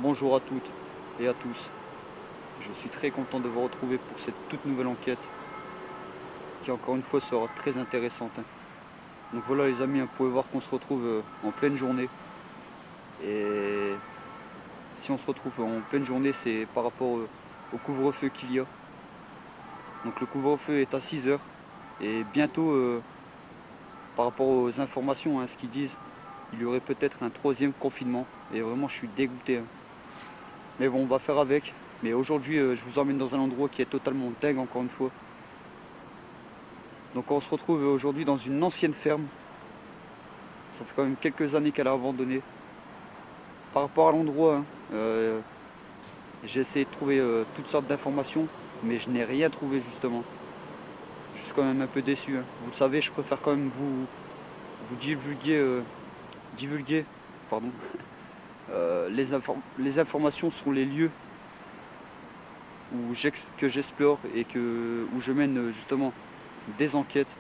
Bonjour à toutes et à tous. Je suis très content de vous retrouver pour cette toute nouvelle enquête qui encore une fois sera très intéressante. Donc voilà les amis, vous pouvez voir qu'on se retrouve en pleine journée. Et si on se retrouve en pleine journée, c'est par rapport au couvre-feu qu'il y a. Donc le couvre-feu est à 6 heures et bientôt, par rapport aux informations, ce qu'ils disent, il y aurait peut-être un troisième confinement. Et vraiment je suis dégoûté. Mais bon, on va faire avec. Mais aujourd'hui, je vous emmène dans un endroit qui est totalement dingue encore une fois. Donc on se retrouve aujourd'hui dans une ancienne ferme. Ça fait quand même quelques années qu'elle a abandonné. Par rapport à l'endroit, j'ai essayé de trouver toutes sortes d'informations, mais je n'ai rien trouvé justement. Je suis quand même un peu déçu. Vous le savez, je préfère quand même vous divulguer pardon, les informations sur les lieux que j'explore et où je mène justement des enquêtes.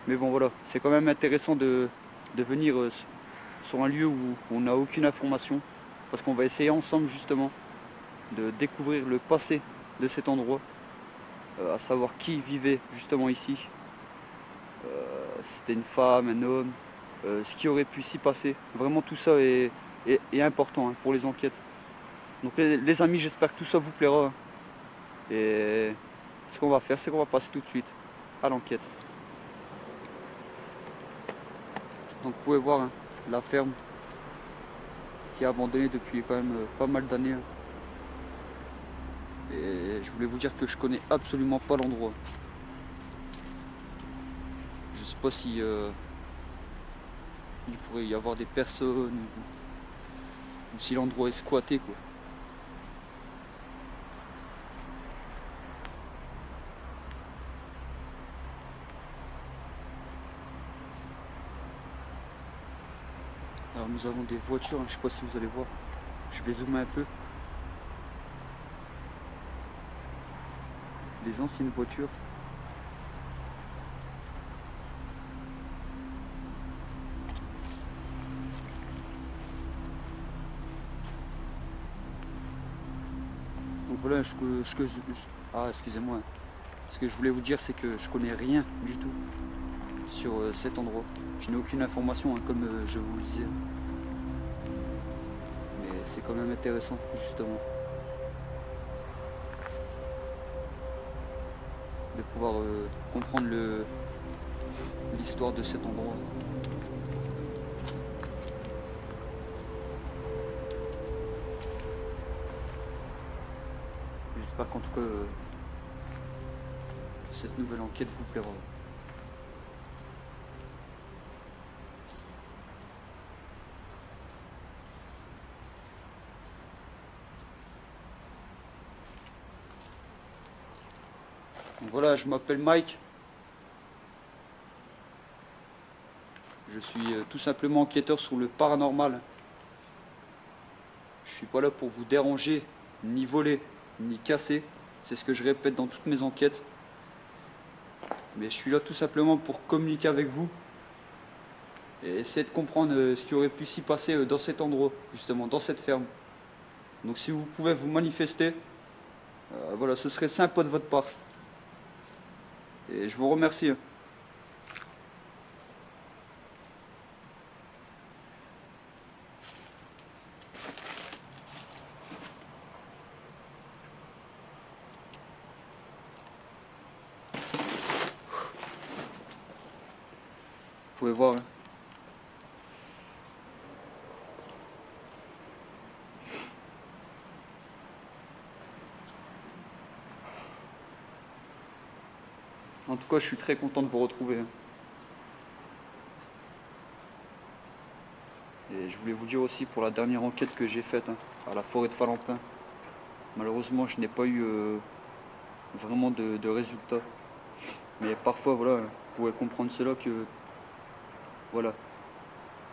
Mais bon voilà, c'est quand même intéressant de venir sur un lieu où on n'a aucune information, parce qu'on va essayer ensemble justement de découvrir le passé de cet endroit, à savoir qui vivait justement ici, si c'était une femme, un homme, ce qui aurait pu s'y passer. Vraiment tout ça est important pour les enquêtes. Donc les amis, j'espère que tout ça vous plaira. Et ce qu'on va faire, c'est qu'on va passer tout de suite à l'enquête. Donc vous pouvez voir hein, la ferme qui est abandonnée depuis quand même pas mal d'années. Et je voulais vous dire que je connais absolument pas l'endroit. Je sais pas si il pourrait y avoir des personnes ou si l'endroit est squatté quoi. Alors nous avons des voitures, hein, je sais pas si vous allez voir. Je vais zoomer un peu. Des anciennes voitures. Donc voilà, ah excusez-moi. Ce que je voulais vous dire c'est que je connais rien du tout sur cet endroit. Je n'ai aucune information hein, comme je vous le disais. Mais c'est quand même intéressant justement de pouvoir comprendre l'histoire de cet endroit. J'espère qu'en tout cas cette nouvelle enquête vous plaira. Donc voilà, je m'appelle Mike. Je suis tout simplement enquêteur sur le paranormal. Je suis pas là pour vous déranger, ni voler, ni casser. C'est ce que je répète dans toutes mes enquêtes. Mais je suis là tout simplement pour communiquer avec vous et essayer de comprendre ce qui aurait pu s'y passer dans cet endroit, justement, dans cette ferme. Donc si vous pouvez vous manifester, voilà, ce serait sympa de votre part. Et je vous remercie. Vous pouvez voir. Hein. En tout cas, je suis très content de vous retrouver. Hein. Et je voulais vous dire aussi pour la dernière enquête que j'ai faite hein, à la forêt de Falampin. Malheureusement, je n'ai pas eu vraiment de résultats. Mais parfois, voilà, vous pouvez comprendre cela que, voilà,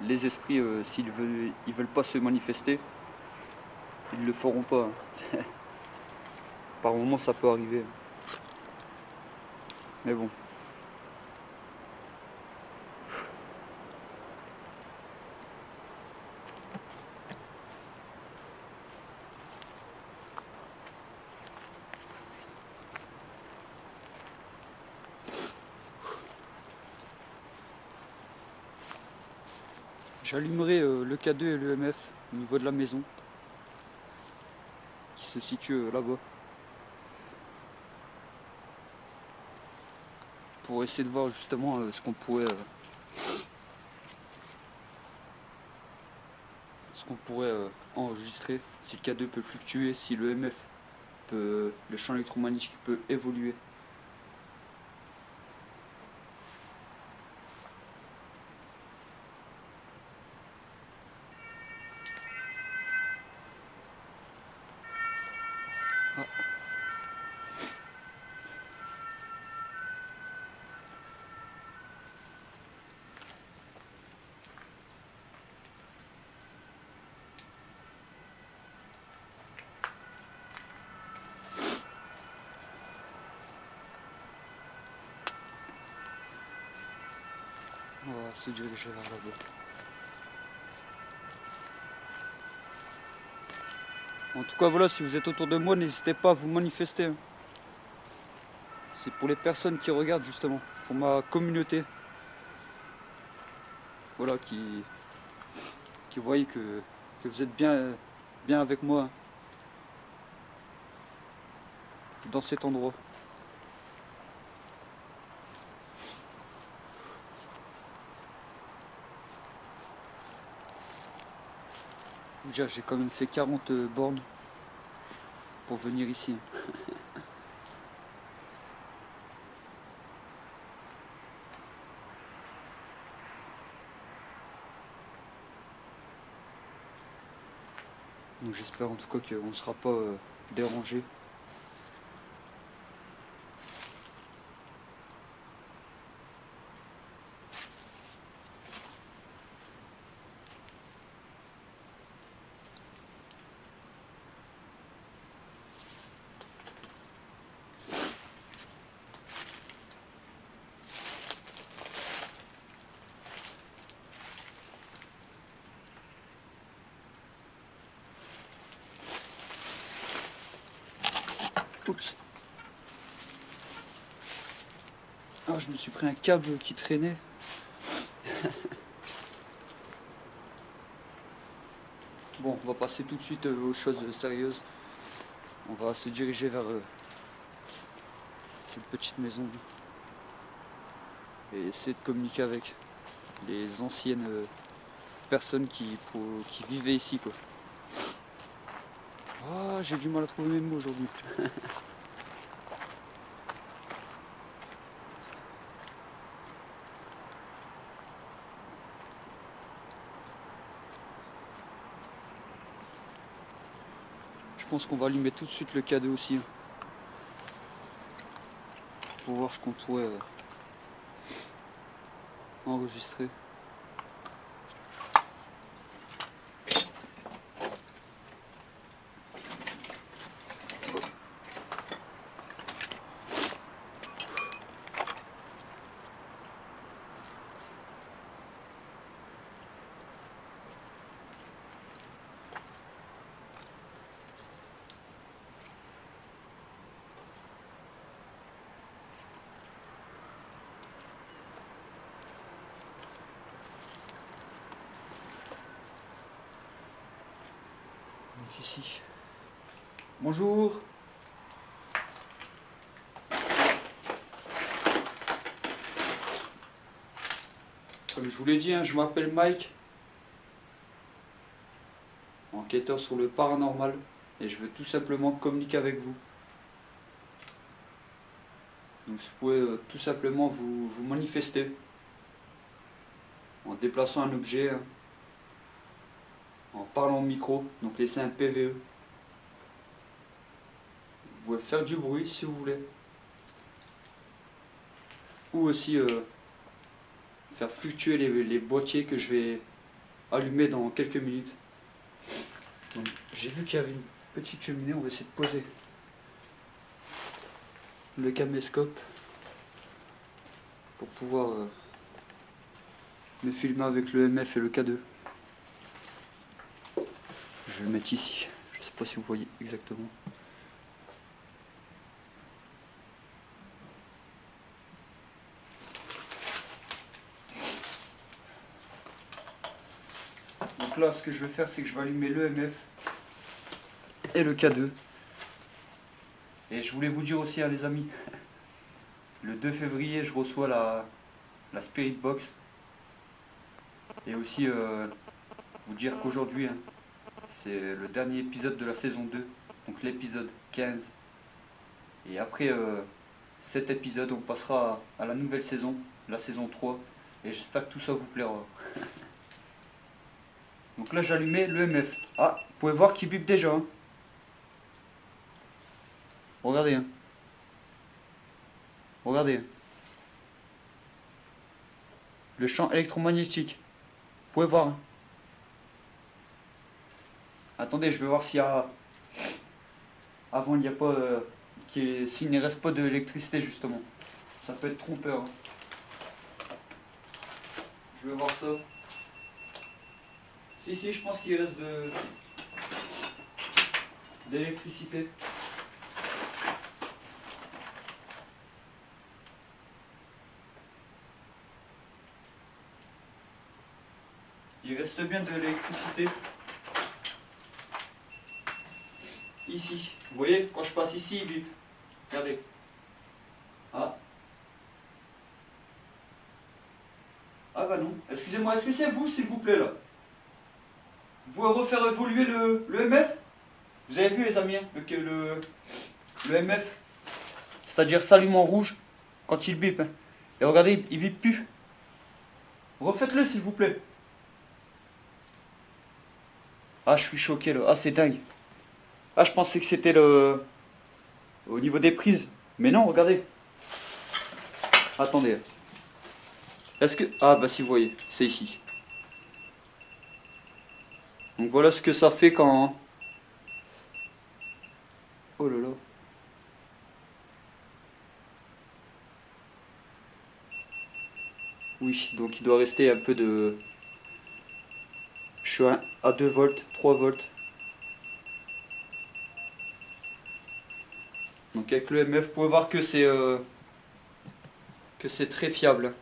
les esprits, s'ils veulent pas se manifester, ils le feront pas. Hein. Par moments, ça peut arriver. Mais bon. J'allumerai le K2 et le MF au niveau de la maison qui se situe là-bas pour essayer de voir justement ce qu'on pourrait enregistrer, si le K2 peut fluctuer, si le MF peut, le champ électromagnétique peut évoluer. Ah. On va se diriger vers là-bas. En tout cas, voilà, si vous êtes autour de moi, n'hésitez pas à vous manifester. Hein. C'est pour les personnes qui regardent justement, pour ma communauté. Voilà, qui voient que vous êtes bien avec moi. Hein. dans cet endroit. Déjà j'ai quand même fait 40 bornes pour venir ici. Donc j'espère en tout cas qu'on ne sera pas dérangé. Oups. Ah, je me suis pris un câble qui traînait. Bon, on va passer tout de suite aux choses sérieuses. On va se diriger vers cette petite maison et essayer de communiquer avec les anciennes personnes qui vivaient ici, quoi. Ah, j'ai du mal à trouver mes mots aujourd'hui. Je pense qu'on va allumer tout de suite le cadeau aussi, hein, pour voir ce qu'on pourrait enregistrer. Donc ici. Bonjour. Comme je vous l'ai dit, hein, je m'appelle Mike, enquêteur sur le paranormal, et je veux tout simplement communiquer avec vous. Donc vous pouvez tout simplement vous manifester en déplaçant un objet, hein, en parlant au micro, donc laissez un PVE. Vous pouvez faire du bruit si vous voulez. Ou aussi faire fluctuer les boîtiers que je vais allumer dans quelques minutes. J'ai vu qu'il y avait une petite cheminée, on va essayer de poser le caméscope pour pouvoir me filmer avec le MF et le K2. Je vais le mettre ici, je ne sais pas si vous voyez exactement. Donc là, ce que je vais faire, c'est que je vais allumer le MF et le K2. Et je voulais vous dire aussi, hein, les amis, le 2 février, je reçois la Spirit Box. Et aussi vous dire qu'aujourd'hui, hein, c'est le dernier épisode de la saison 2, donc l'épisode 15. Et après cet épisode, on passera à la nouvelle saison, la saison 3. Et j'espère que tout ça vous plaira. Donc là, j'ai allumé le MF. Ah, vous pouvez voir qu'il bip déjà. Hein. Regardez. Hein. Regardez. Le champ électromagnétique. Vous pouvez voir. Hein. Attendez, je vais voir s'il y a... Avant, il n'y a pas... s'il ne reste pas d'électricité, justement. Ça peut être trompeur. Hein. Je vais voir ça. Si, je pense qu'il reste d'électricité. Il reste bien de l'électricité. Ici. Vous voyez, quand je passe ici, il bip. Regardez. Ah. Ah bah non. Excusez-moi, est-ce que c'est vous, s'il vous plaît, là? Vous pouvez refaire évoluer le MF? Vous avez vu, les amis, hein, le MF, c'est-à-dire s'allume en rouge quand il bip, hein. Et regardez, il bip plus. Refaites-le, s'il vous plaît. Ah, je suis choqué, là. Ah, c'est dingue. Ah, je pensais que c'était au niveau des prises. Mais non, regardez. Attendez. Est-ce que... Ah, bah si vous voyez, c'est ici. Donc voilà ce que ça fait quand... Oh là là. Oui, donc il doit rester un peu de... Je suis à 2 volts, 3 volts. Donc avec le MF, vous pouvez voir que c'est très fiable.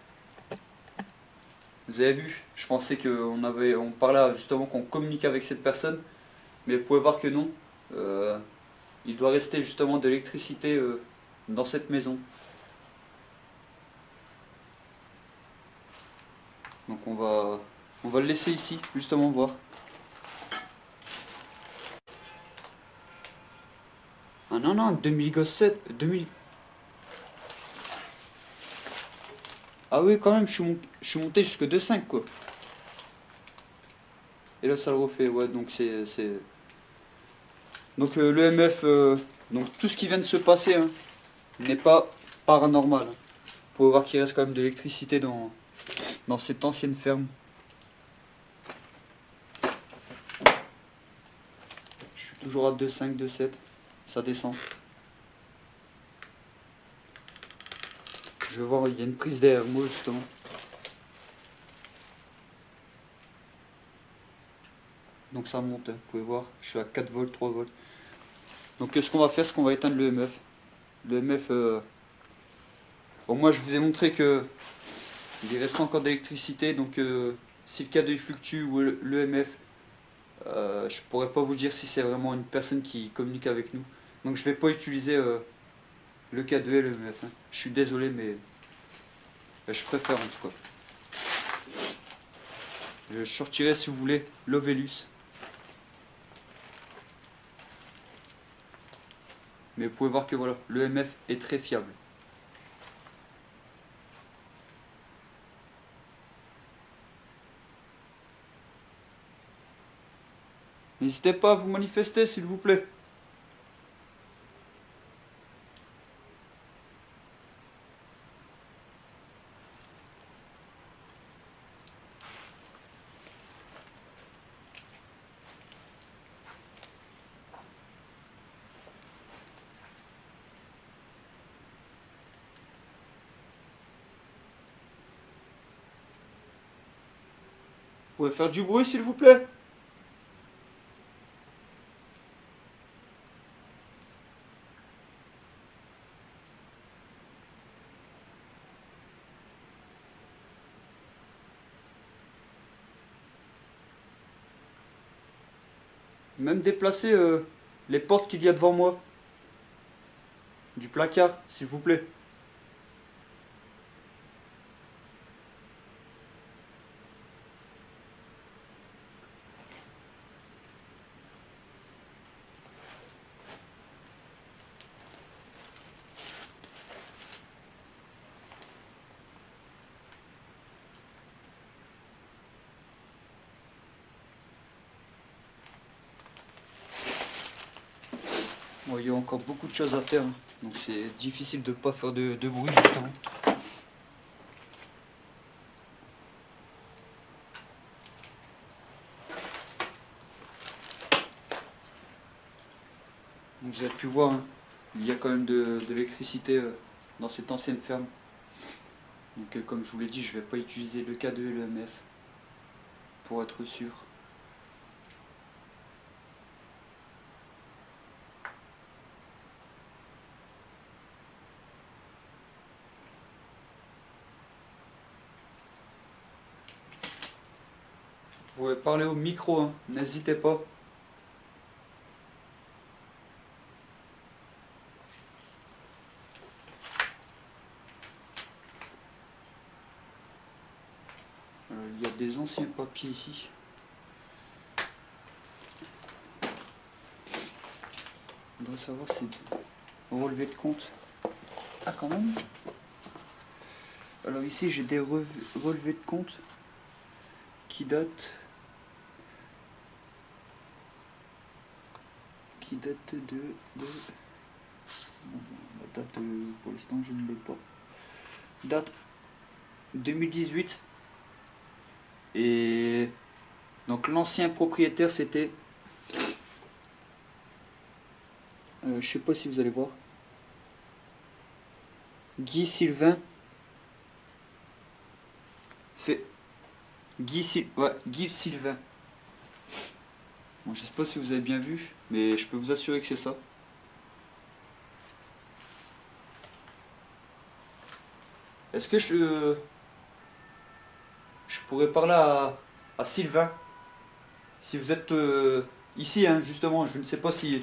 Vous avez vu, je pensais on parlait justement qu'on communique avec cette personne, mais vous pouvez voir que non. Euh, il doit rester justement de l'électricité dans cette maison. Donc on va le laisser ici, justement voir. Ah non, non, 2007, 2000... Ah oui, quand même, je suis monté jusque 2,5 quoi. Et là, ça le refait, ouais, donc c'est... Donc le MF, donc tout ce qui vient de se passer hein, n'est pas paranormal. Vous pouvez voir qu'il reste quand même de l'électricité dans cette ancienne ferme. Je suis toujours à 2,5, 2,7, ça descend. Je vais voir, il y a une prise derrière moi justement. Donc ça monte, hein, vous pouvez voir, je suis à 4 volts, 3 volts. Donc ce qu'on va faire, c'est qu'on va éteindre le MF. Le MF, bon moi je vous ai montré que il reste encore d'électricité, donc si le K2 fluctue ou le MF, je pourrais pas vous dire si c'est vraiment une personne qui communique avec nous. Donc je vais pas utiliser le K2 et le MF, hein. Je suis désolé, mais je préfère en tout cas. Je sortirai si vous voulez l'Ovelus. Mais vous pouvez voir que voilà, le MF est très fiable. N'hésitez pas à vous manifester s'il vous plaît. Vous pouvez faire du bruit s'il vous plaît. Même déplacer les portes qu'il y a devant moi. Du placard, s'il vous plaît. Bon, il y a encore beaucoup de choses à faire, hein. Donc c'est difficile de ne pas faire de bruit justement. Donc vous avez pu voir, hein, il y a quand même de l'électricité dans cette ancienne ferme. Donc comme je vous l'ai dit, je ne vais pas utiliser le K2 et le MF pour être sûr. Vous pouvez parler au micro, hein, n'hésitez pas. Il y a des anciens papiers ici. On devrait savoir si c'est relevé de compte. Ah, quand même. Alors ici j'ai des relevés de compte qui datent de bon, la date pour l'instant je ne l'ai pas. Date 2018. Et donc l'ancien propriétaire c'était je sais pas si vous allez voir, Guy Sylvain fait Guy Sylvain. Bon, je sais pas si vous avez bien vu, mais je peux vous assurer que c'est ça. Est-ce que je pourrais parler à Sylvain? Si vous êtes ici, hein, justement, je ne sais pas si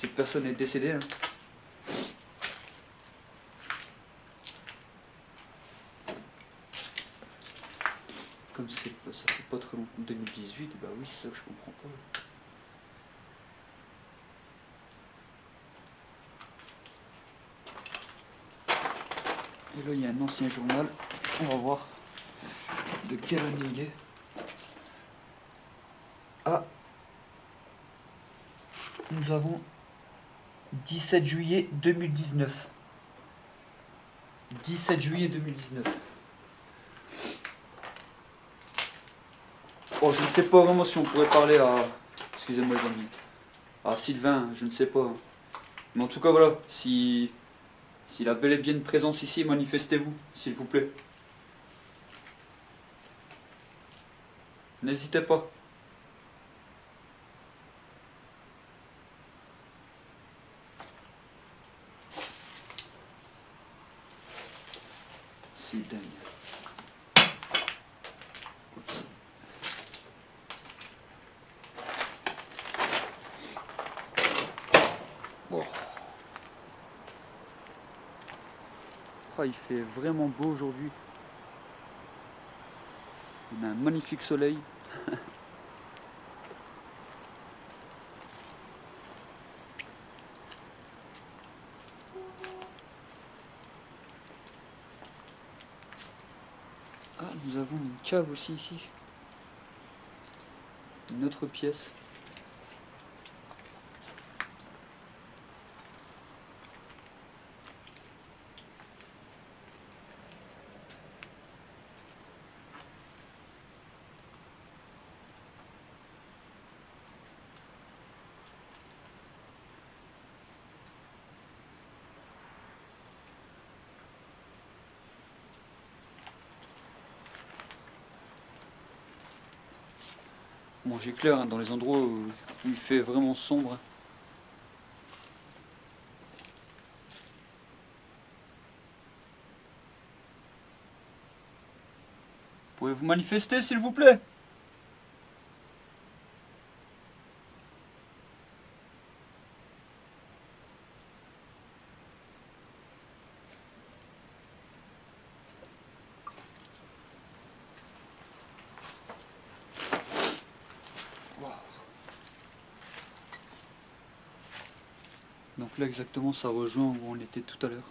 cette personne est décédée. Hein. Comme ça fait pas très longtemps, 2018, bah oui, c'est ça que je comprends pas. Et là, il y a un ancien journal. On va voir de quelle année il est. Ah, nous avons 17 juillet 2019. 17 juillet 2019. Oh, je ne sais pas vraiment si on pourrait parler à... Excusez-moi les amis. À Sylvain, je ne sais pas. Mais en tout cas, voilà. S'il a bel et bien une présence ici, manifestez-vous, s'il vous plaît. N'hésitez pas. C'est dingue. Oups. Bon. Ah, il fait vraiment beau aujourd'hui. On a un magnifique soleil. Ah, nous avons une cave aussi ici. Une autre pièce. Bon, j'éclaire hein, dans les endroits où il fait vraiment sombre. Pouvez-vous manifester, s'il vous plaît? Wow. Donc là exactement ça rejoint où on était tout à l'heure.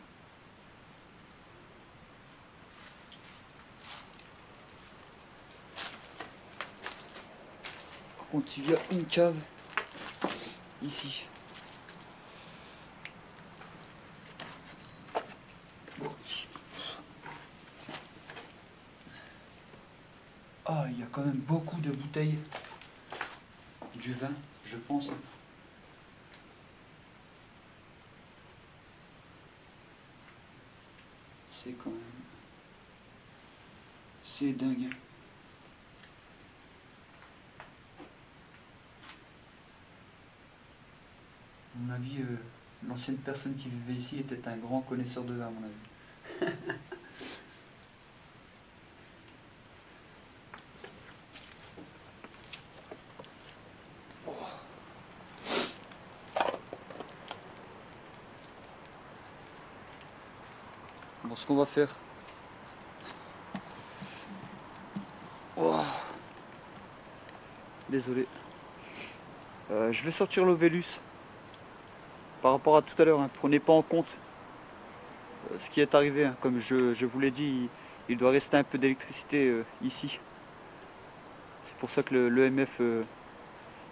Par contre il y a une cave ici. Bon. Ah, il y a quand même beaucoup de bouteilles. Du vin, je pense. C'est quand même... C'est dingue. À mon avis, l'ancienne personne qui vivait ici était un grand connaisseur de vin, à mon avis. Bon, ce qu'on va faire, désolé. Je vais sortir l'Ovellus. Par rapport à tout à l'heure, hein, prenez pas en compte ce qui est arrivé. Hein. Comme je vous l'ai dit, il doit rester un peu d'électricité ici. C'est pour ça que l'EMF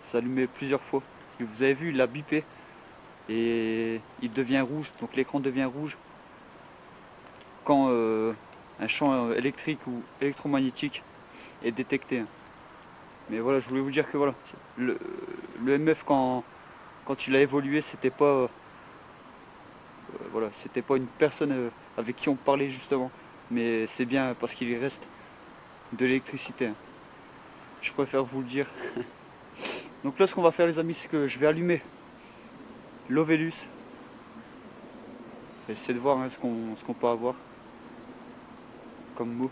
s'allumait plusieurs fois. Et vous avez vu, il a bipé et il devient rouge, donc l'écran devient rouge quand un champ électrique ou électromagnétique est détecté. Hein. Mais voilà, je voulais vous dire que voilà, l'EMF quand il a évolué, c'était pas voilà, c'était pas une personne avec qui on parlait justement, mais c'est bien parce qu'il y reste de l'électricité. Hein. Je préfère vous le dire. Donc là, ce qu'on va faire, les amis, c'est que je vais allumer l'Ovellus. Essayer de voir hein, ce qu'on peut avoir comme mot.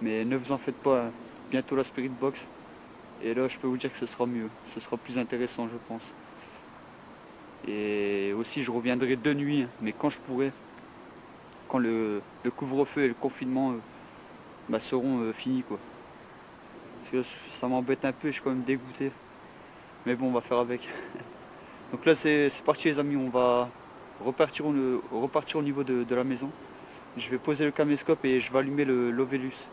Mais ne vous en faites pas, hein. Bientôt la Spirit Box. Et là, je peux vous dire que ce sera mieux. Ce sera plus intéressant, je pense. Et aussi, je reviendrai de nuit, hein, mais quand je pourrai, quand le couvre-feu et le confinement seront finis, quoi. Parce que là, ça m'embête un peu et je suis quand même dégoûté. Mais bon, on va faire avec. Donc là, c'est parti, les amis. On va repartir au niveau de la maison. Je vais poser le caméscope et je vais allumer l'Ovellus.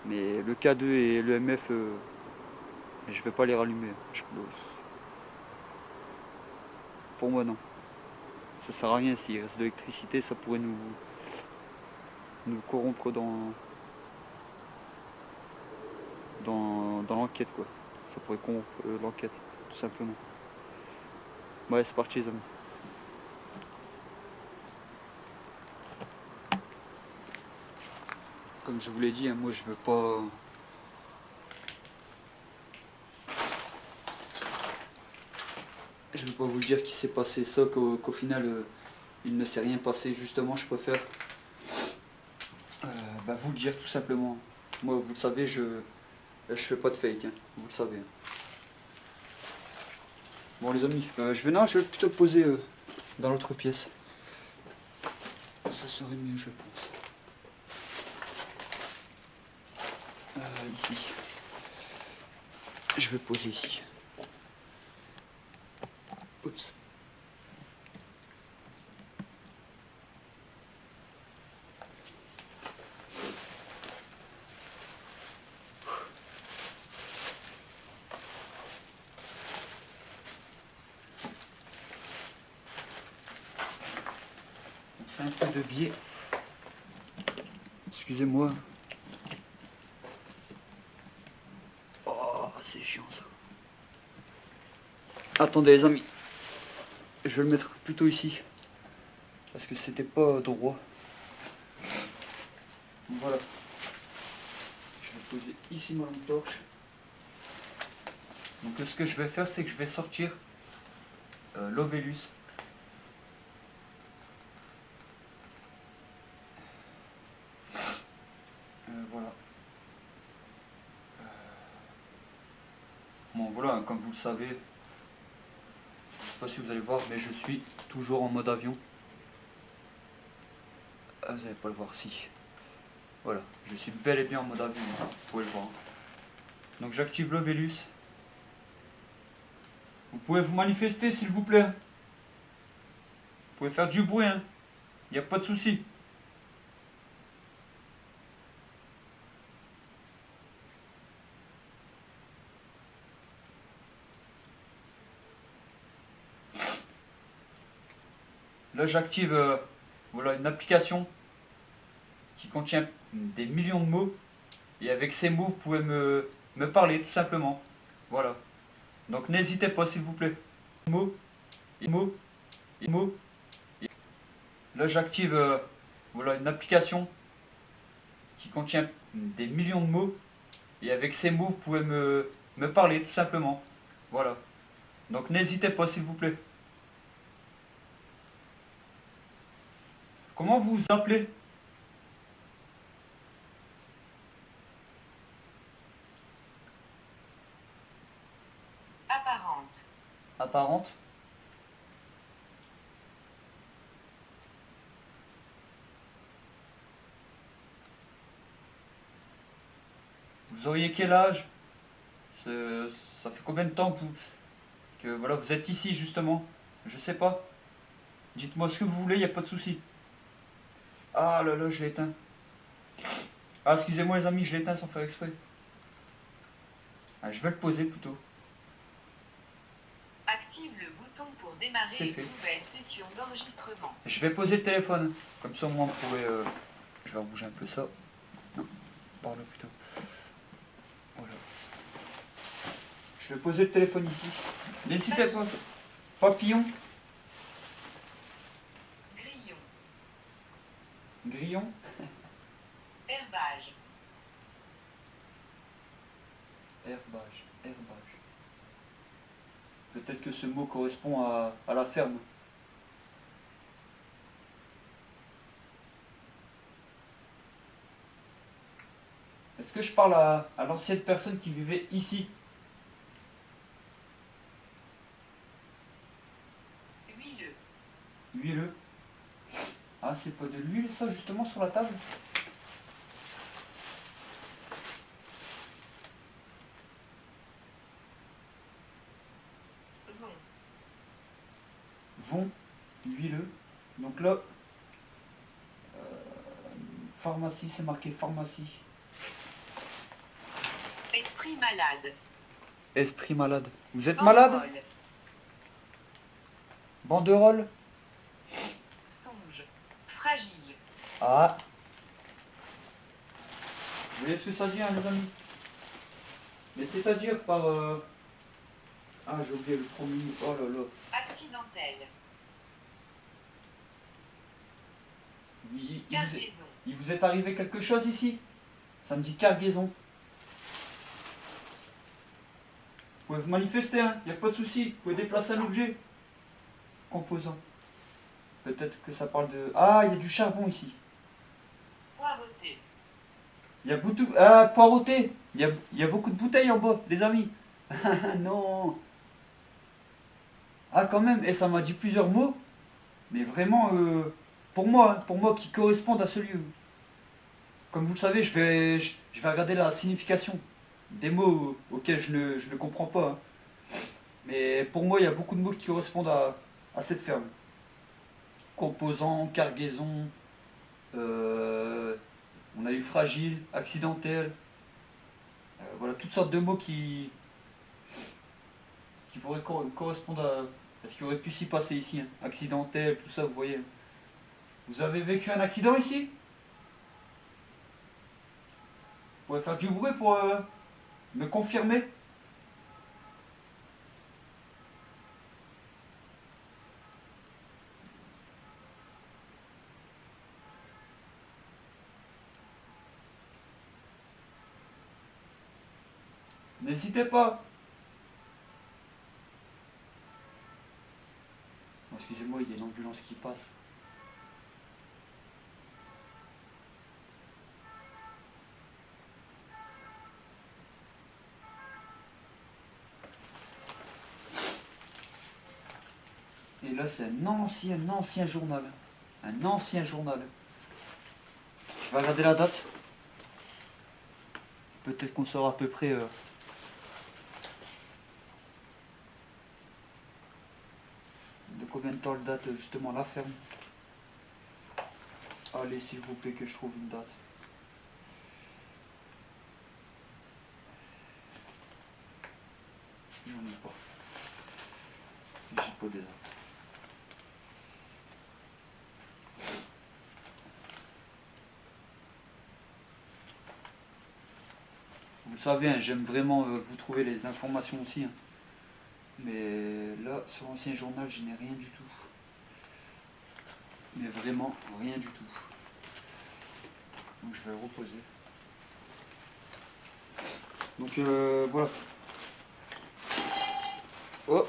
Mais le K2 et le MF, je vais pas les rallumer. Pour moi, non. Ça sert à rien. S'il reste de l'électricité, ça pourrait nous corrompre dans l'enquête, quoi. Ça pourrait corrompre l'enquête, tout simplement. Ouais, c'est parti, les amis. Comme je vous l'ai dit, hein, moi je veux pas. Je veux pas vous dire qu'il s'est passé ça, qu'au final il ne s'est rien passé. Justement, je préfère vous le dire tout simplement. Moi, vous le savez, je fais pas de fake, hein, vous le savez. Bon, les amis, je vais plutôt poser dans l'autre pièce. Ça serait mieux, je pense. Ici. Je vais poser ici. Oups. C'est un peu de biais. Excusez-moi. Oh, c'est chiant ça. Attendez, les amis. Je vais le mettre plutôt ici. Parce que c'était pas droit. Voilà. Je vais poser ici ma lampe torche. Donc ce que je vais faire, c'est que je vais sortir l'Ovellus. Voilà. Bon voilà, comme vous le savez, je ne sais pas si vous allez voir, mais je suis toujours en mode avion. Ah, vous n'allez pas le voir, si. Voilà, je suis bel et bien en mode avion, hein, vous pouvez le voir. Donc j'active l'Ovellus. Vous pouvez vous manifester s'il vous plaît. Vous pouvez faire du bruit, hein. Il n'y a pas de souci. Là j'active voilà, une application qui contient des millions de mots. Et avec ces mots, vous pouvez me parler tout simplement. Voilà. Donc n'hésitez pas s'il vous plaît. Mots, mots, mots. Là j'active voilà, une application qui contient des millions de mots. Et avec ces mots, vous pouvez me parler tout simplement. Voilà. Donc n'hésitez pas s'il vous plaît. Comment vous vous appelez? Apparente. Apparente. Vous auriez quel âge? Ça fait combien de temps que voilà, vous êtes ici justement? Je sais pas. Dites-moi ce que vous voulez, il n'y a pas de souci. Ah là là, je l'ai éteint. Ah, excusez-moi les amis, je l'ai éteint sans faire exprès. Ah, je vais le poser plutôt. Active le bouton pour démarrer C'est une fait. nouvelle session d'enregistrement. Je vais poser le téléphone. Comme ça, moi, on pourrait... Je vais rebouger un peu ça. Non, par là plutôt. Voilà. Je vais poser le téléphone ici. N'hésitez pas. Papillon. Grillon. Grillon. Herbage. Herbage. Herbage. Peut-être que ce mot correspond à la ferme. Est-ce que je parle à l'ancienne personne qui vivait ici? Huileux. Huileux. Ah, c'est pas de l'huile ça justement sur la table? Vont. Vont. Huileux. Donc là, pharmacie, c'est marqué pharmacie. Esprit malade. Esprit malade. Vous êtes malade? Banderole. Banderole. Songe. Fragile. Ah. Vous voyez ce que ça dit, hein, les amis? Mais c'est-à-dire par... Ah, j'ai oublié le premier. Oh là là. Accidentel. Cargaison. Il vous est arrivé quelque chose ici? Ça me dit cargaison. Vous pouvez vous manifester, hein, il n'y a pas de souci. Vous pouvez déplacer un objet. Composant. Peut-être que ça parle de... Ah, il y a du charbon ici. Poireauté. Il y a beaucoup... Ah, poireauté. Il y a beaucoup de bouteilles en bas, les amis. Non. Ah, quand même. Et ça m'a dit plusieurs mots. Mais vraiment, pour moi qui correspondent à ce lieu. Comme vous le savez, je vais regarder la signification des mots auxquels je ne comprends pas, hein. Mais pour moi, il y a beaucoup de mots qui correspondent à cette ferme. Composant, cargaison, on a eu fragile, accidentel, voilà, toutes sortes de mots qui pourraient correspondre à ce qui aurait pu s'y passer ici, hein. Accidentel, tout ça, vous voyez. Vous avez vécu un accident ici? Vous pouvez faire du bruit pour me confirmer? N'hésitez pas. Oh, excusez-moi, il y a une ambulance qui passe. Et là, c'est un ancien journal. Un ancien journal. Je vais regarder la date. Peut-être qu'on saura à peu près... de combien de temps elle date justement la ferme. Allez, s'il vous plaît, que je trouve une date. J'en ai pas. J'ai pas des dates. Vous le savez, hein, j'aime vraiment vous trouver les informations aussi, hein. Mais là, sur l'ancien journal, je n'ai rien du tout. Mais vraiment, rien du tout. Donc je vais le reposer. Donc voilà. Oh,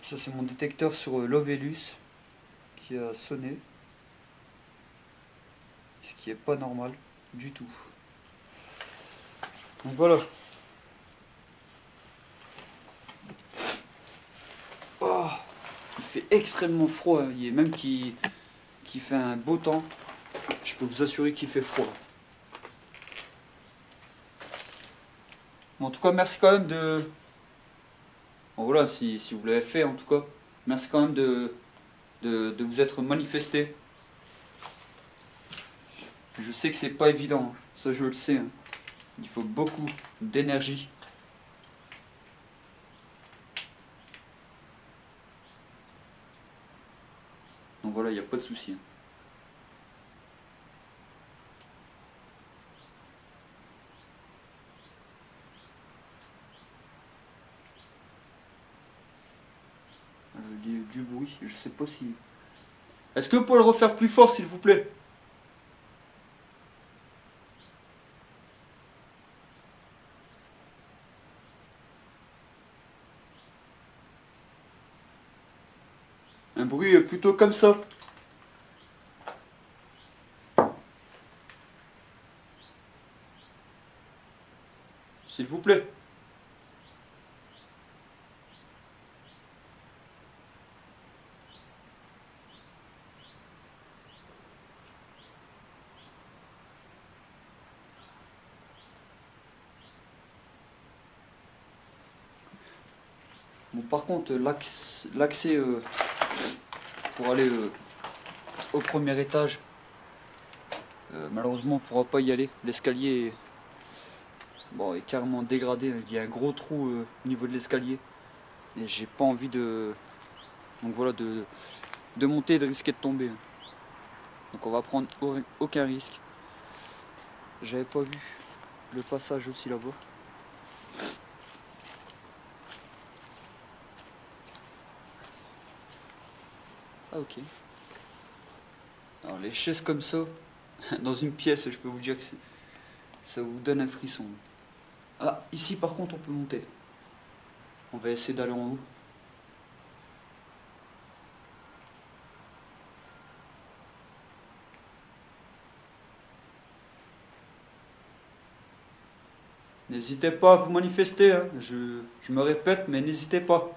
ça c'est mon détecteur sur l'Ovelus qui a sonné. Ce qui est pas normal du tout. Donc voilà. Oh, il fait extrêmement froid, hein. Il est même qui fait un beau temps. Je peux vous assurer qu'il fait froid. Bon, en tout cas, merci quand même de... Bon, voilà, si vous l'avez fait en tout cas, merci quand même de vous être manifesté. Je sais que c'est pas évident, hein. Ça je le sais, hein. Il faut beaucoup d'énergie. Donc voilà, il n'y a pas de souci, hein. Du bruit, je sais pas si... Est-ce que vous pouvez le refaire plus fort s'il vous plaît? Un bruit plutôt comme ça. S'il vous plaît. Bon, par contre, l'accès pour aller au premier étage, malheureusement, on ne pourra pas y aller. L'escalier est, bon, est carrément dégradé. Il y a un gros trou au niveau de l'escalier. Et j'ai pas envie de... Donc voilà, de monter et de risquer de tomber. Donc on va prendre aucun risque. J'avais pas vu le passage aussi là-bas. Ah ok. Alors les chaises comme ça, dans une pièce, je peux vous dire que ça vous donne un frisson. Ah, ici par contre on peut monter. On va essayer d'aller en haut. N'hésitez pas à vous manifester, hein. Je me répète, mais n'hésitez pas.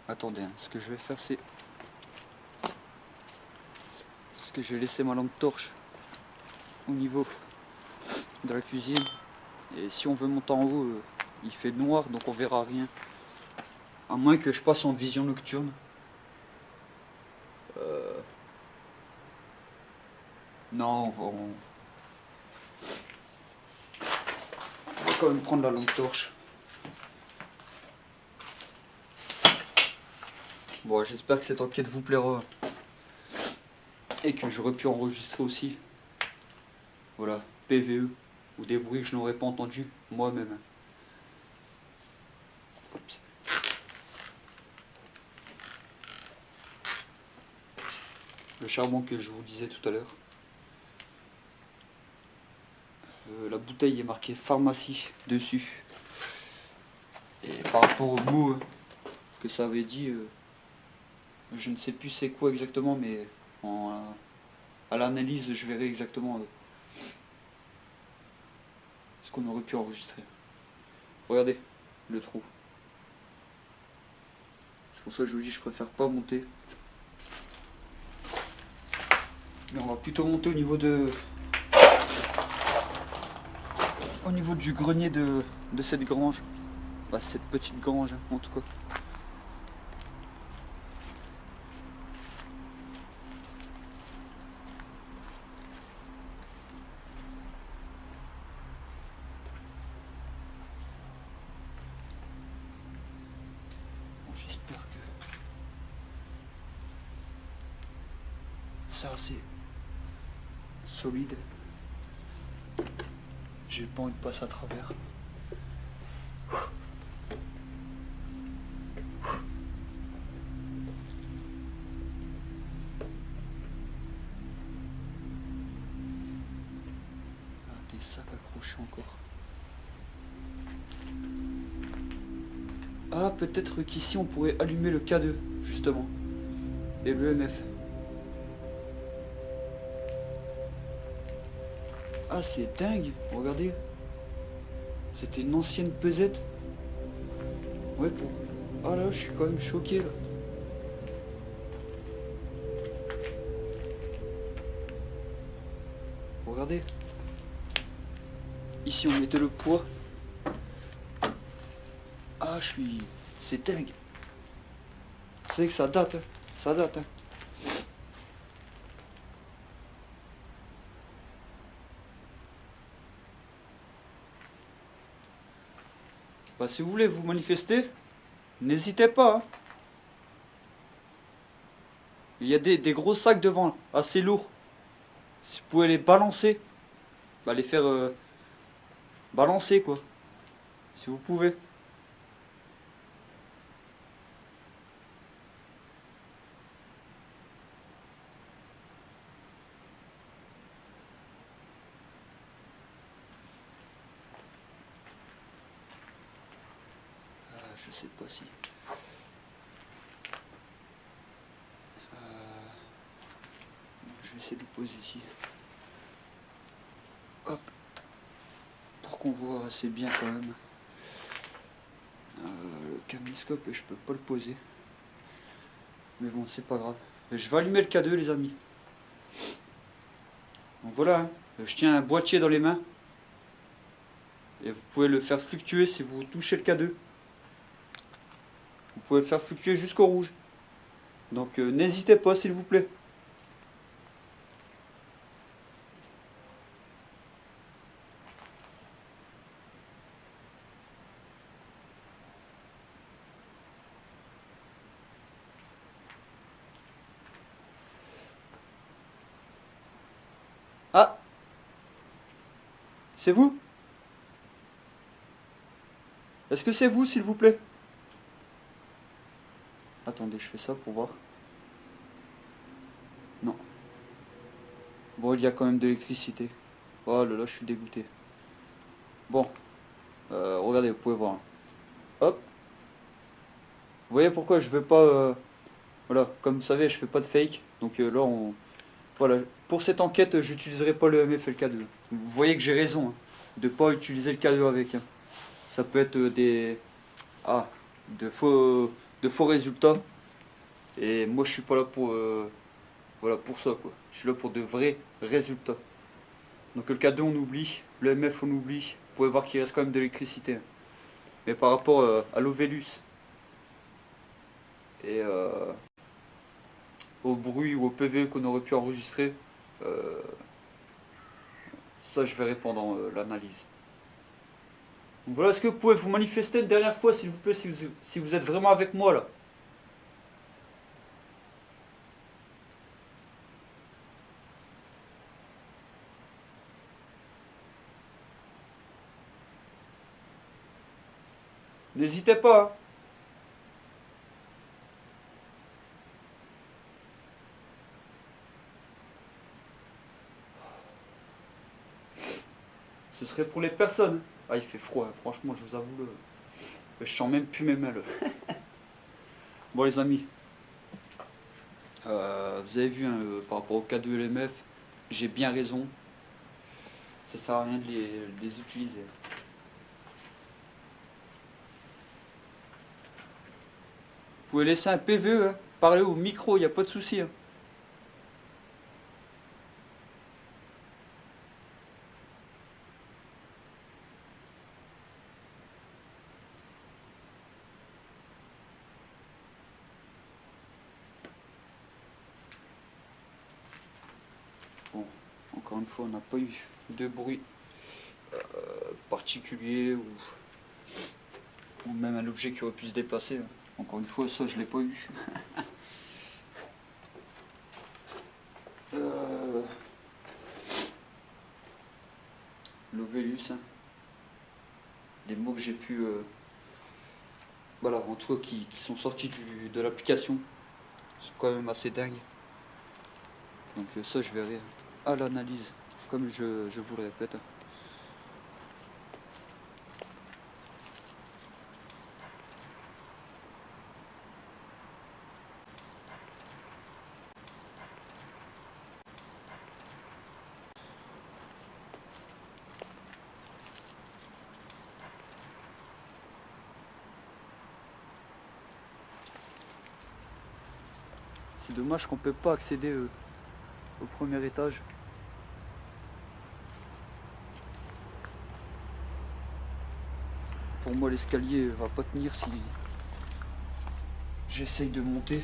Attendez, hein, ce que je vais faire c'est... Parce que je vais laisser ma lampe torche au niveau de la cuisine. Et si on veut monter en haut, il fait noir, donc on verra rien. À moins que je passe en vision nocturne. Non, on va quand même prendre la lampe torche. Bon, j'espère que cette enquête vous plaira. Et que j'aurais pu enregistrer aussi. Voilà, PVE. Ou des bruits que je n'aurais pas entendus moi-même. Le charbon que je vous disais tout à l'heure. La bouteille est marquée pharmacie dessus. Et par rapport au mot que ça avait dit, je ne sais plus c'est quoi exactement, mais à l'analyse je verrai exactement ce qu'on aurait pu enregistrer. Regardez le trou. C'est pour ça que je vous dis je préfère pas monter. Mais on va plutôt monter au niveau du grenier de cette grange. Bah, cette petite grange en tout cas. Bon, j'espère que c'est assez solide. J'ai pas envie de passer à travers. Ah, des sacs accrochés encore. Ah, peut-être qu'ici on pourrait allumer le K2, justement. Et le MF. Ah, c'est dingue, regardez. C'était une ancienne pesette. Ouais, pour... Ah là, je suis quand même choqué, là. regardez. Ici on mettait le poids. Ah, c'est dingue. Vous savez que ça date, hein. Ça date, hein. Bah, si vous voulez vous manifester, n'hésitez pas, hein. Il y a des gros sacs devant, assez lourds. Si vous pouvez les balancer, bah les faire balancer quoi. Si vous pouvez. Je sais pas si. Je vais essayer de le poser ici. Hop. Pour qu'on voit assez bien quand même. Le caméscope, je peux pas le poser. Mais bon, c'est pas grave. Je vais allumer le K2 les amis. Donc voilà, hein. Je tiens un boîtier dans les mains. Et vous pouvez le faire fluctuer si vous touchez le K2. Vous pouvez le faire fluctuer jusqu'au rouge. Donc n'hésitez pas s'il vous plaît. Ah, c'est vous? Est-ce que c'est vous s'il vous plaît? Attendez, je fais ça pour voir. Non. Bon, il y a quand même de l'électricité. Oh là là, je suis dégoûté. Bon, regardez, vous pouvez voir. Hop. Vous voyez pourquoi je veux pas... voilà, comme vous savez, je fais pas de fake. Donc là, voilà. Pour cette enquête, j'utiliserai pas le MFLK2. Vous voyez que j'ai raison, hein, de pas utiliser le K2 avec, hein. Ça peut être des... Ah, de faux résultats. Et moi, je suis pas là pour... voilà, pour ça, quoi. Je suis là pour de vrais résultats. Donc le K2, on oublie. Le MF, on oublie. Vous pouvez voir qu'il reste quand même de l'électricité, hein. Mais par rapport à l'Ovellus et au bruit ou au PV qu'on aurait pu enregistrer, euh, ça je verrai pendant l'analyse. Donc voilà, est-ce que vous pouvez vous manifester une dernière fois s'il vous plaît, si vous êtes vraiment avec moi là? N'hésitez pas, hein. Ce serait pour les personnes. Ah, il fait froid, hein. Franchement, je vous avoue, je sens même plus mes mains là. Bon les amis, vous avez vu, hein, par rapport au K2 LMF, j'ai bien raison. Ça sert à rien de les utiliser. Vous pouvez laisser un PVE, hein. Parler au micro, il n'y a pas de souci, hein. Bon, encore une fois, on n'a pas eu de bruit particulier ou même un objet qui aurait pu se déplacer, hein. Encore une fois, ça je l'ai pas eu. Euh, L'Ovellus, hein. Les mots que j'ai pu, voilà, en tout cas qui sont sortis de l'application, sont quand même assez dingues. Donc ça je verrai à l'analyse, comme je vous le répète. C'est dommage qu'on peut pas accéder au premier étage. pour moi l'escalier va pas tenir si j'essaye de monter.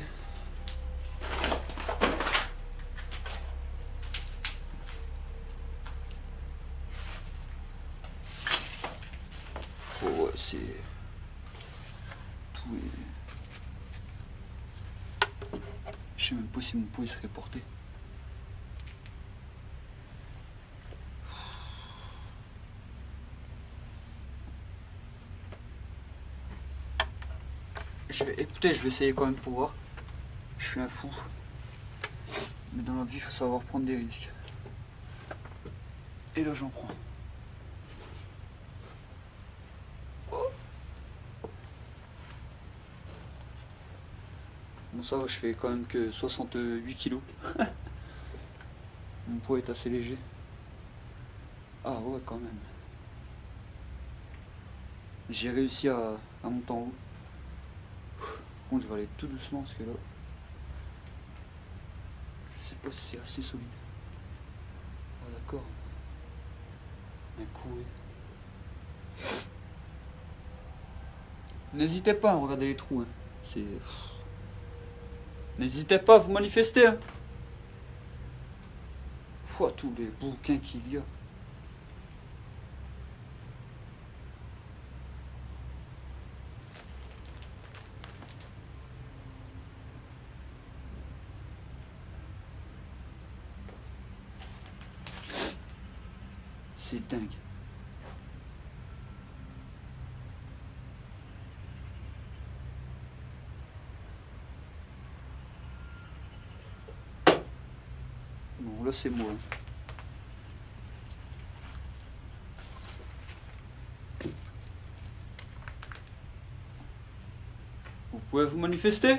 Oh ouais, c'est... Tout est... Je sais même pas si mon poids il serait porté. Écoutez, je vais essayer quand même pour voir. Je suis un fou. Mais dans la vie, il faut savoir prendre des risques. Et là, j'en prends. Bon, ça va, je fais quand même que 68 kilos. Mon poids est assez léger. Ah ouais, quand même. J'ai réussi à monter en haut. Par contre, je vais aller tout doucement parce que là, je sais pas si c'est assez solide. Ah d'accord. Un coup. N'hésitez pas à regarder les trous. Hein. C'est. N'hésitez pas à vous manifester. Hein. Fois tous les bouquins qu'il y a. C'est dingue. Bon, là c'est moi. Vous pouvez vous manifester?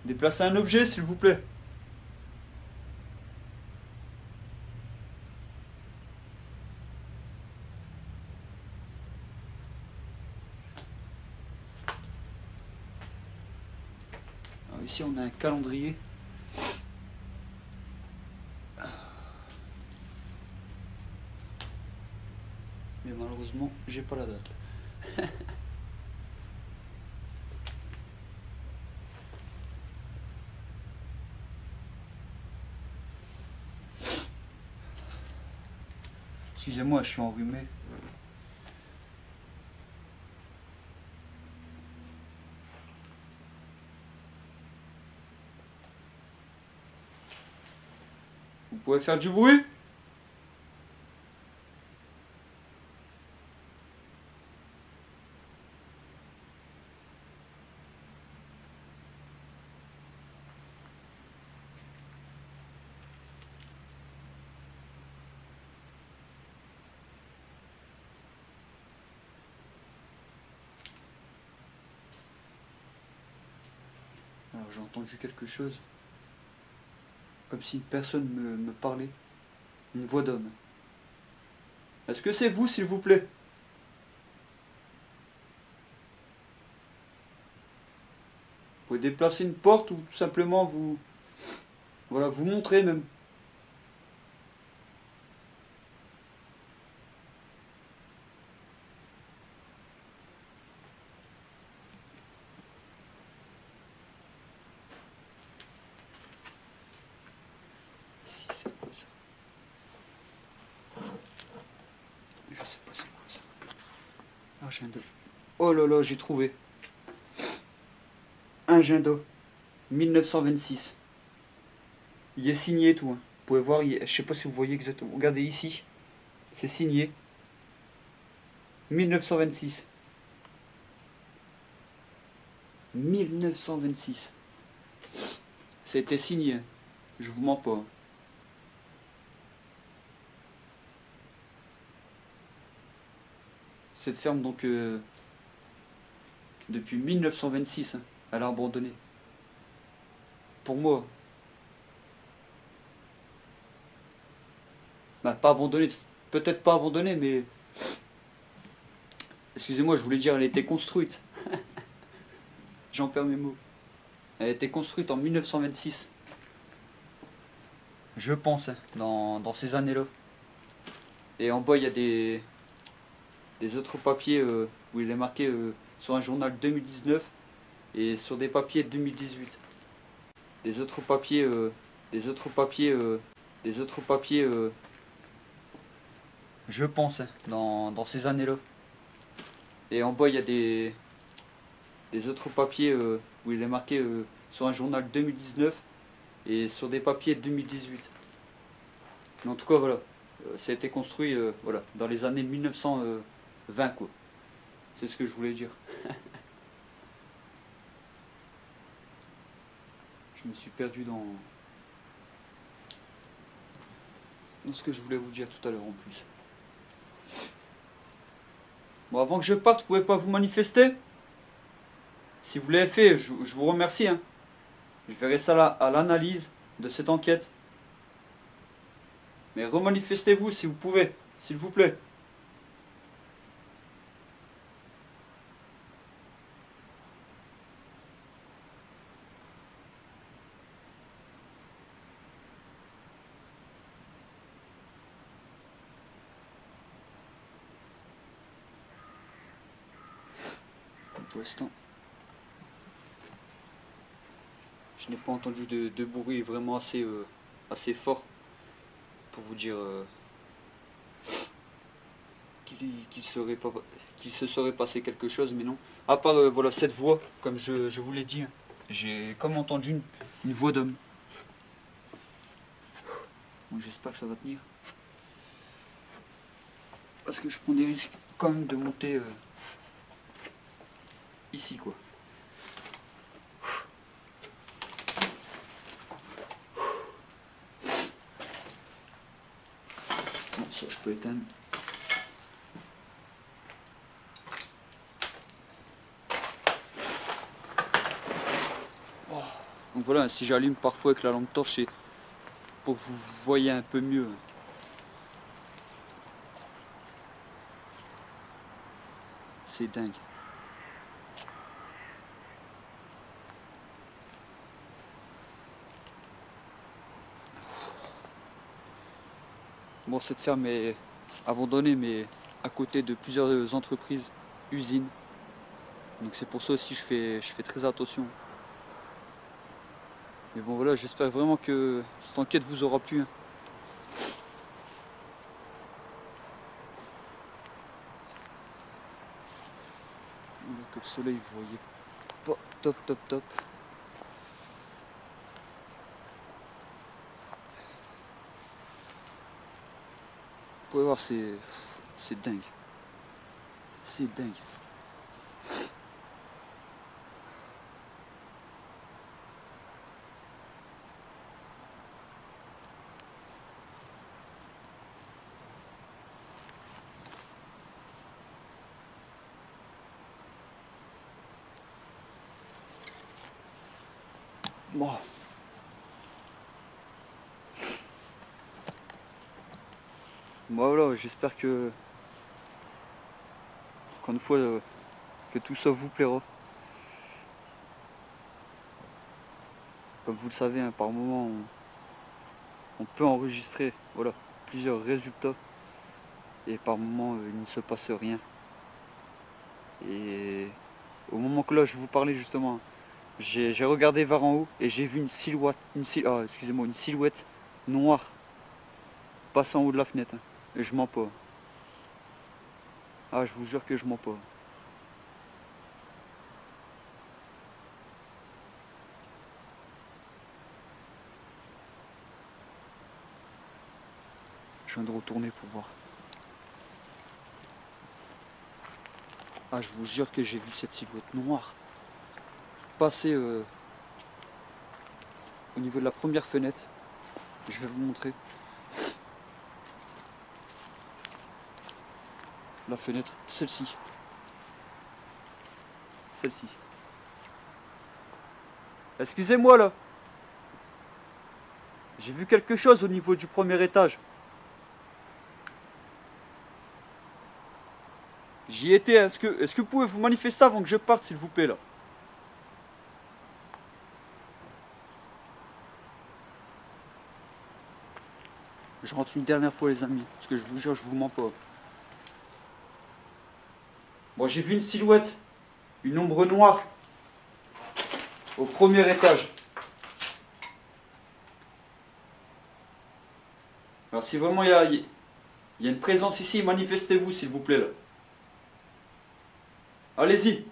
Déplacez un objet, s'il vous plaît. Alors ici, on a un calendrier. Mais malheureusement, j'ai pas la date. Excusez-moi, je suis enrhumé. Vous pouvez faire du bruit? Alors j'ai entendu quelque chose. Comme si une personne me parlait. Une voix d'homme. Est-ce que c'est vous, s'il vous plaît? Vous pouvez déplacer une porte ou tout simplement vous... Voilà, vous montrer même. Si c'est quoi ça? Je sais pas c'est quoi ça. Agenda. Oh là là, j'ai trouvé. Agenda. 1926. Il est signé et tout. Hein. Vous pouvez voir, je sais pas si vous voyez exactement. Regardez ici. C'est signé. 1926. 1926. C'était signé. Je vous mens pas. Cette ferme donc depuis 1926, hein, elle a abandonné. Pour moi. Bah pas abandonné, peut-être pas abandonné, mais excusez-moi, je voulais dire elle a été construite. J'en perds mes mots. Elle a été construite en 1926. Je pense, hein, dans ces années-là. Et en bas il y a des des autres papiers où il est marqué sur un journal 2019 et sur des papiers 2018. Des autres papiers, des autres papiers, des autres papiers, je pense, hein, dans ces années-là. Et en bas, il y a des autres papiers où il est marqué sur un journal 2019 et sur des papiers 2018. Mais en tout cas, voilà, ça a été construit voilà, dans les années 1920, quoi. C'est ce que je voulais dire. Je me suis perdu dans ce que je voulais vous dire tout à l'heure en plus. Bon, avant que je parte, vous pouvez pas vous manifester? Si vous l'avez fait, je vous remercie, hein. Je verrai ça là à l'analyse de cette enquête. Mais remanifestez-vous si vous pouvez, s'il vous plaît. Pour l'instant, je n'ai pas entendu de bruit vraiment assez fort pour vous dire qu'il se serait passé quelque chose, mais non. À part voilà, cette voix, comme je vous l'ai dit, hein. J'ai comme entendu une voix d'homme. Bon, j'espère que ça va tenir. Parce que je prends des risques quand même de monter ici, quoi. Bon, ça je peux éteindre. Donc voilà, si j'allume parfois avec la lampe torche, c'est pour que vous voyez un peu mieux. C'est dingue. Bon, cette ferme est abandonnée, mais à côté de plusieurs entreprises, usines. Donc c'est pour ça aussi que je fais très attention. Mais bon voilà, j'espère vraiment que cette enquête vous aura plu, hein. Que le soleil, vous voyez pas top. Vous pouvez voir, c'est dingue. C'est dingue. Bon. Bon voilà, j'espère que encore une fois que tout ça vous plaira. Comme vous le savez, hein, par moment on peut enregistrer voilà, plusieurs résultats et par moment il ne se passe rien. Et au moment que là je vous parlais justement, j'ai regardé vers en haut et j'ai vu une silhouette, une silhouette noire passer en haut de la fenêtre, hein. Et je mens pas. Ah, je vous jure que je mens pas. Je viens de retourner pour voir. Ah, je vous jure que j'ai vu cette silhouette noire passer au niveau de la première fenêtre. Je vais vous montrer. La fenêtre, celle-ci. Celle-ci. Excusez-moi là. J'ai vu quelque chose au niveau du premier étage. J'y étais. Est-ce que vous pouvez vous manifester avant que je parte, s'il vous plaît là? Je rentre une dernière fois, les amis. Parce que je vous jure, je vous mens pas. Bon, j'ai vu une silhouette, une ombre noire au premier étage. Alors si vraiment il y a une présence ici, manifestez-vous s'il vous plaît là. Allez-y.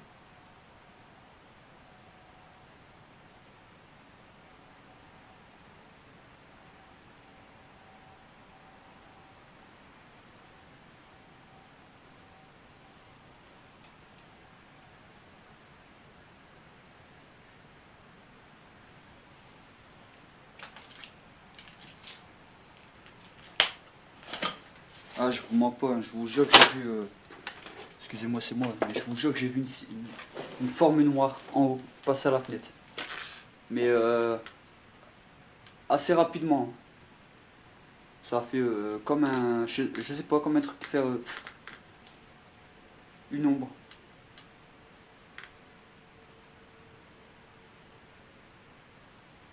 Ah, je vous mens pas, hein, je vous jure que j'ai vu... Excusez-moi, c'est moi, mais je vous jure que j'ai vu une forme noire en haut, passer à la fenêtre. Mais assez rapidement. Ça a fait comme un... Je sais pas, comme un truc qui fait une ombre.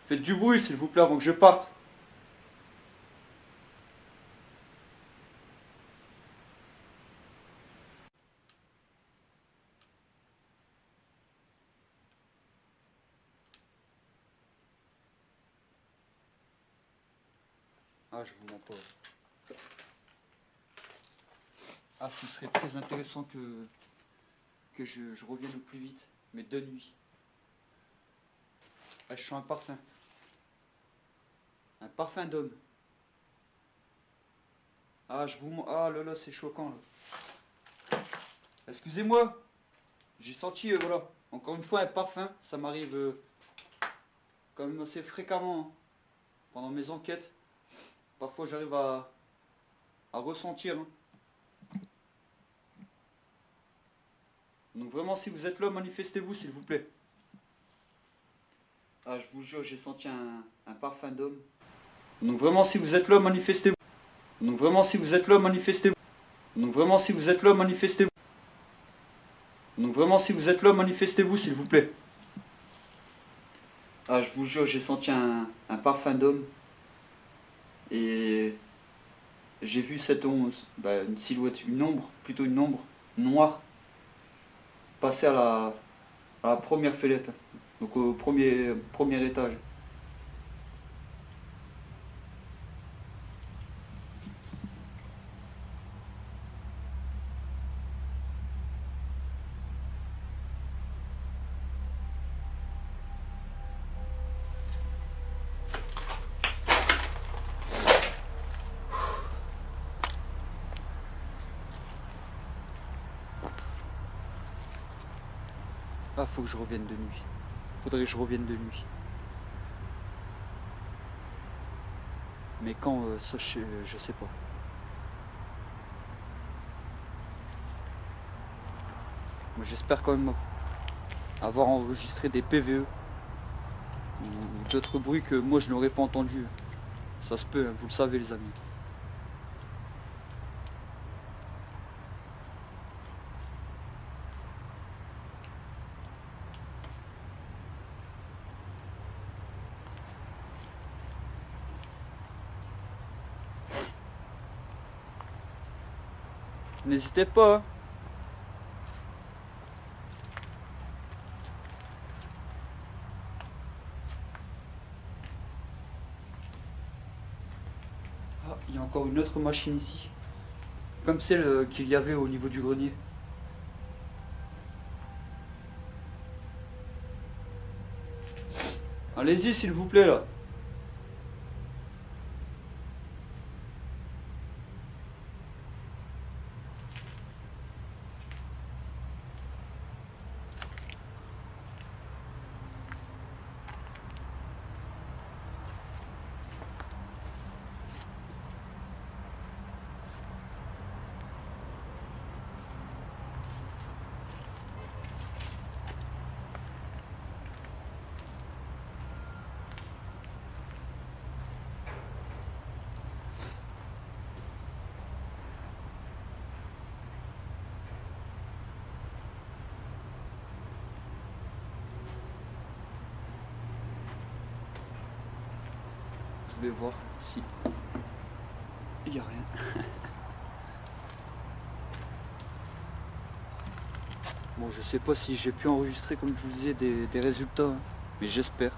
Faites du bruit s'il vous plaît avant que je parte. Ah, je vous mens pas. Ah, ce serait très intéressant que je revienne au plus vite, mais de nuit. Ah, je sens un parfum. Un parfum d'homme. Ah, Ah là là, c'est choquant là. Excusez-moi, j'ai senti, voilà, encore une fois un parfum. Ça m'arrive quand même assez fréquemment hein, pendant mes enquêtes. Parfois j'arrive à ressentir. Hein. Donc vraiment, si vous êtes là, manifestez-vous s'il vous plaît. Ah, je vous jure, j'ai senti un parfum d'homme. Donc vraiment, si vous êtes là, manifestez-vous. Donc vraiment, si vous êtes là, manifestez-vous. Donc vraiment, si vous êtes là, manifestez-vous. Donc vraiment, si vous êtes là, manifestez-vous s'il vous plaît. Ah, je vous jure, j'ai senti un parfum d'homme. Et j'ai vu cette ombre, bah, une silhouette, une ombre, plutôt une ombre noire, passer à la première fenêtre. Donc au premier étage. Ah, faut que je revienne de nuit. Faudrait que je revienne de nuit. Mais quand, ça je sais pas. Moi j'espère quand même avoir enregistré des PVE ou d'autres bruits que moi je n'aurais pas entendu. Ça se peut, hein, vous le savez les amis. N'hésitez pas. Hein. Ah, il y a encore une autre machine ici. Comme celle qu'il y avait au niveau du grenier. Allez-y s'il vous plaît là. Je vais voir si il n'y a rien. Bon, je sais pas si j'ai pu enregistrer, comme je vous disais, des résultats, hein, mais j'espère.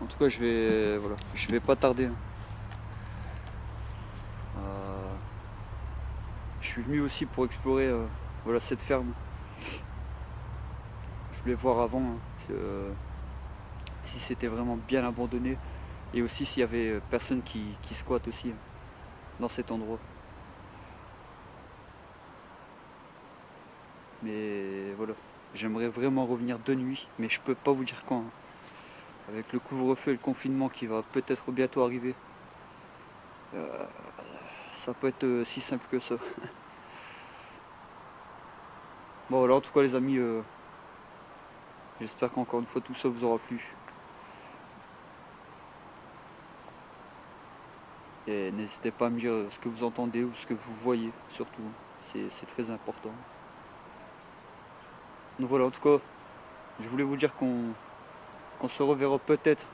En tout cas, voilà, je vais pas tarder, hein. Je suis venu aussi pour explorer voilà, cette ferme. Je voulais voir avant, hein, si c'était vraiment bien abandonné et aussi s'il y avait personne qui squatte aussi, hein, dans cet endroit. Mais voilà, j'aimerais vraiment revenir de nuit, mais je peux pas vous dire quand, hein. Avec le couvre-feu et le confinement qui va peut-être bientôt arriver, euh, ça peut être si simple que ça. Bon voilà, en tout cas les amis, j'espère qu'encore une fois tout ça vous aura plu. Et n'hésitez pas à me dire ce que vous entendez ou ce que vous voyez, surtout, hein. C'est très important. Donc voilà, en tout cas, je voulais vous dire qu'on se reverra peut-être,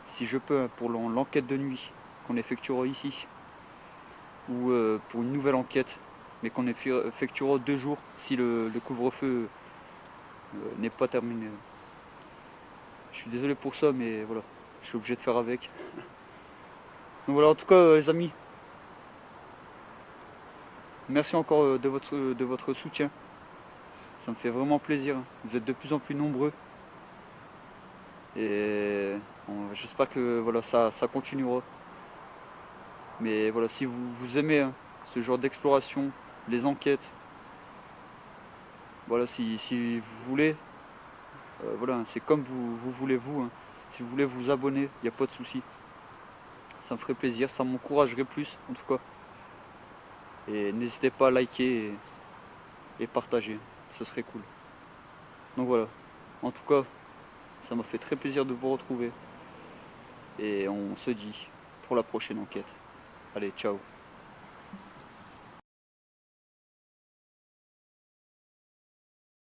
si je peux, hein, pour l'enquête de nuit qu'on effectuera ici, ou pour une nouvelle enquête, mais qu'on effectuera 2 jours si le couvre-feu n'est pas terminé. Je suis désolé pour ça, mais voilà, je suis obligé de faire avec. Donc voilà, en tout cas, les amis, merci encore de votre soutien. Ça me fait vraiment plaisir. Vous êtes de plus en plus nombreux. Et j'espère que voilà, ça continuera. Mais voilà, si vous aimez, hein, ce genre d'exploration, les enquêtes, voilà, si vous voulez, voilà, c'est comme vous voulez vous, hein. Si vous voulez vous abonner, il n'y a pas de souci. Ça me ferait plaisir, ça m'encouragerait plus en tout cas. Et n'hésitez pas à liker et partager, ce serait cool. Donc voilà, en tout cas, ça m'a fait très plaisir de vous retrouver. Et on se dit pour la prochaine enquête. Allez, ciao.